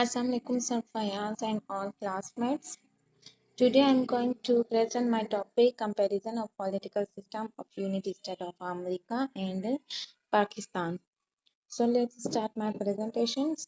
Assalamu alaikum sir Fayaz and all classmates. Today I am going to present my topic comparison of political system of United States of America and Pakistan. So let's start my presentations.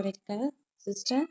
political system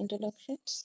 Introductions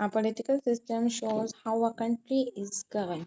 A political system shows how a country is governed.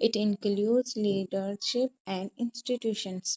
It includes leadership and institutions.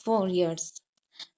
4 years.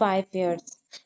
5 years.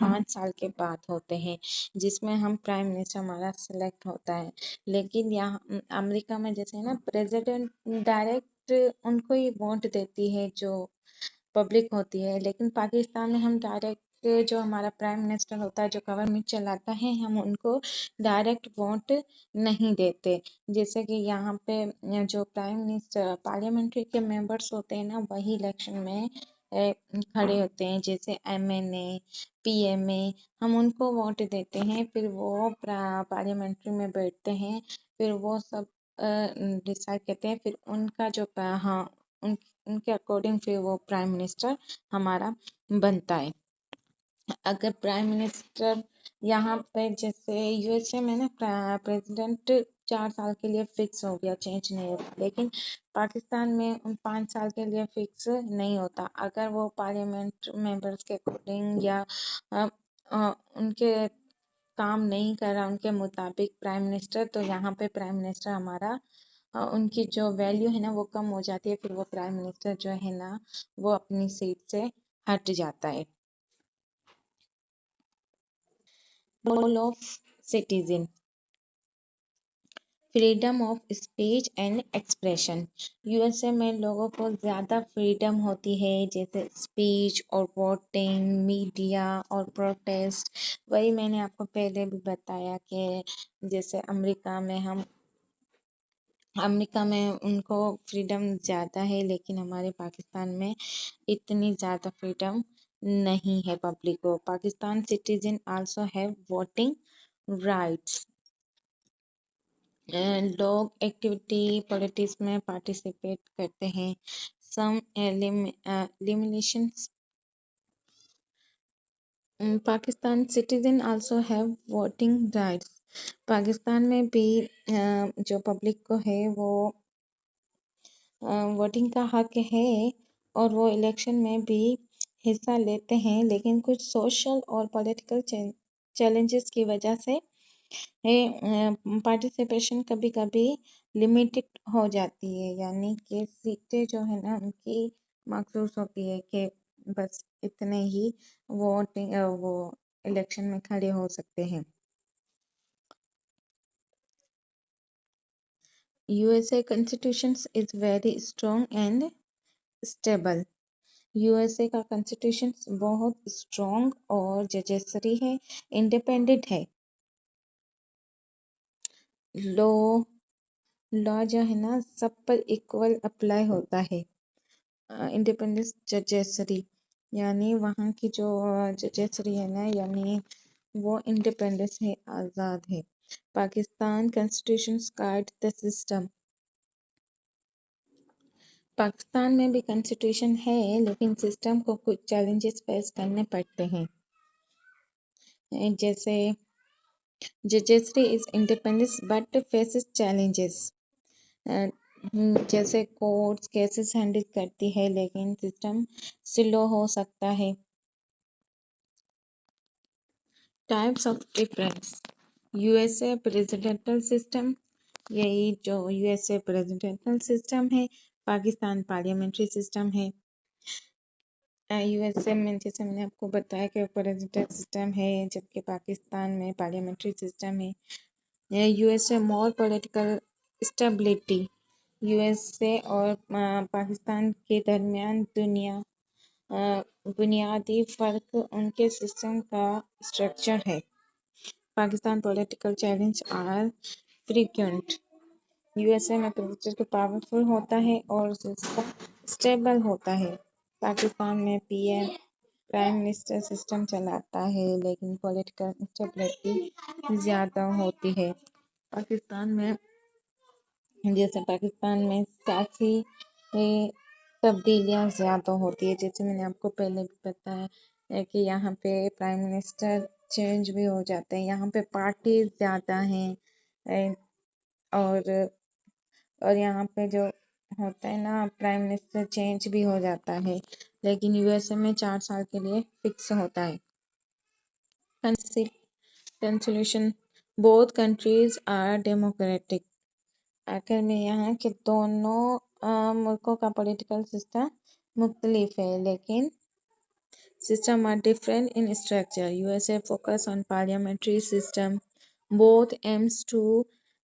5 سال کے بعد ہوتے ہیں، جس میں ہم prime minister ہمارا select ہوتا ہے. لیکن یہاں امریکہ میں جیسے نا پریزیڈنٹ ڈائریکٹ ان کو ہی ووٹ دیتی ہے جو پبلک ہوتی ہے، لیکن پاکستان میں ہم ڈائریکٹ جو ہمارا پرائم منسٹر ہوتا ہے جو گورنمنٹ چلاتا ہے ہم ان کو ڈائریکٹ ووٹ نہیں دیتے. جیسے کہ یہاں پہ جو پرائم منسٹر پارلیمنٹری کے ممبرس ہوتے ہیں نا وہی الیکشن میں کھڑے ہوتے ہیں، جیسے ایم این اے پی ایم اے ہم ان کو ووٹ دیتے ہیں، پھر وہ پارلیمنٹری میں بیٹھتے ہیں، پھر وہ سب ڈیسائیڈ کرتے ہیں، پھر ان کا جو ہاں ان کے اکارڈنگ پھر وہ پرائم منسٹر ہمارا بنتا ہے. اگر پرائم منسٹر یہاں پہ جیسے یو ایس اے میں نا پریزیڈنٹ 4 سال کے لیے فکس ہو گیا، چینج نہیں ہوتا، لیکن پاکستان میں 5 سال کے لیے فکس نہیں ہوتا. اگر وہ پارلیمنٹ ممبرس کے اکارڈنگ یا ان کے کام نہیں کر رہا ان کے مطابق پرائم منسٹر، تو یہاں پہ پرائم منسٹر ہمارا ان کی جو ویلیو ہے نا وہ کم ہو جاتی ہے، پھر وہ پرائم منسٹر جو ہے نا وہ اپنی سیٹ سے ہٹ جاتا ہے. Rule of citizen, freedom of speech and expression. U S A میں لوگوں کو زیادہ فریڈم ہوتی ہے، جیسے اسپیچ اور ووٹنگ، میڈیا اور پروٹیسٹ. وہی میں نے آپ کو پہلے بھی بتایا کہ جیسے امریکہ میں ان کو فریڈم زیادہ ہے، لیکن ہمارے پاکستان میں اتنی زیادہ فریڈم نہیں ہے پبلک کو. Pakistan citizen also have voting rights. لوگ ایکٹیویٹی پولیٹکس میں پارٹیسپیٹ کرتے ہیں. Some limitations. Pakistan citizen also have voting rights. Pakistan میں بھی جو پبلک کو ہے وہ ووٹنگ کا حق ہے اور وہ الیکشن میں بھی حصہ لیتے ہیں، لیکن کچھ سوشل اور پولیٹیکل چیلنجز کی وجہ سے پارٹیسپیشن کبھی کبھی لمیٹڈ ہو جاتی ہے، یعنی کہ سیٹیں جو ہے نا ان کی مخصوص ہوتی ہے کہ بس اتنے ہی وہ الیکشن میں کھڑے ہو سکتے ہیں. You S a constitution is very strong and stable. You S اے کا کنسٹیٹیوشن بہت اسٹرانگ اور ججسری ہے، انڈیپینڈنٹ ہے. لا جو ہے نا سب پر ایکول اپلائی ہوتا ہے. انڈیپینڈنس ججسری یعنی وہاں کی جو ججسری ہے نا یعنی وہ انڈیپینڈنس ہے، آزاد ہے. Pakistan constitution guide the system. Pakistan میں بھی کنسٹیٹیوشن ہے، لیکن سسٹم کو کچھ چیلنجز فیس کرنے پڑتے ہیں. جیسے judiciary is independence but faces challenges. جیسے کورٹس کیسز ہینڈل کرتی ہے، لیکن سسٹم سلو ہو سکتا ہے. Types of difference. U S A presidential system, یہی جو U S A presidential system ہے، پاکستان پارلیمنٹری سسٹم ہے. یو ایس اے میں جیسے میں نے آپ کو بتایا کہ پریزیڈنٹل سسٹم ہے، جبکہ پاکستان میں پارلیمنٹری سسٹم ہے. U S a more political stability. You S اے اور پاکستان کے درمیان بنیادی فرق ان کے سسٹم کا اسٹرکچر ہے. Pakistan political challenge are frequent. U S A میں پریزیڈنٹ پاورفل ہوتا ہے اور سسٹم اسٹیبل ہوتا ہے. پاکستان میں پرائم منسٹر سسٹم چلاتا ہے، لیکن پولیٹیکل اسٹیبلٹی زیادہ ہوتی ہے. پاکستان میں سیاسی تبدیلیاں زیادہ ہوتی ہے، جیسے میں نے آپ کو پہلے بھی بتایا کہ یہاں پہ پرائم منسٹر چینج بھی ہو جاتے ہیں. یہاں پہ پارٹیز زیادہ ہیں اور یہاں پہ جو ہوتا ہے نا پرائم منسٹر چینج بھی ہو جاتا ہے، لیکن یو ایس اے میں 4 سال کے لیے فکس ہوتا ہے. Constitution both countries are democratic. آخر میں یہاں کہ دونوں ملکوں کا پولیٹیکل سسٹم مختلف ہے، لیکن systems are different in structure. USA focus on parliamentary system. Both aims to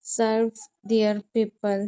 serve their people.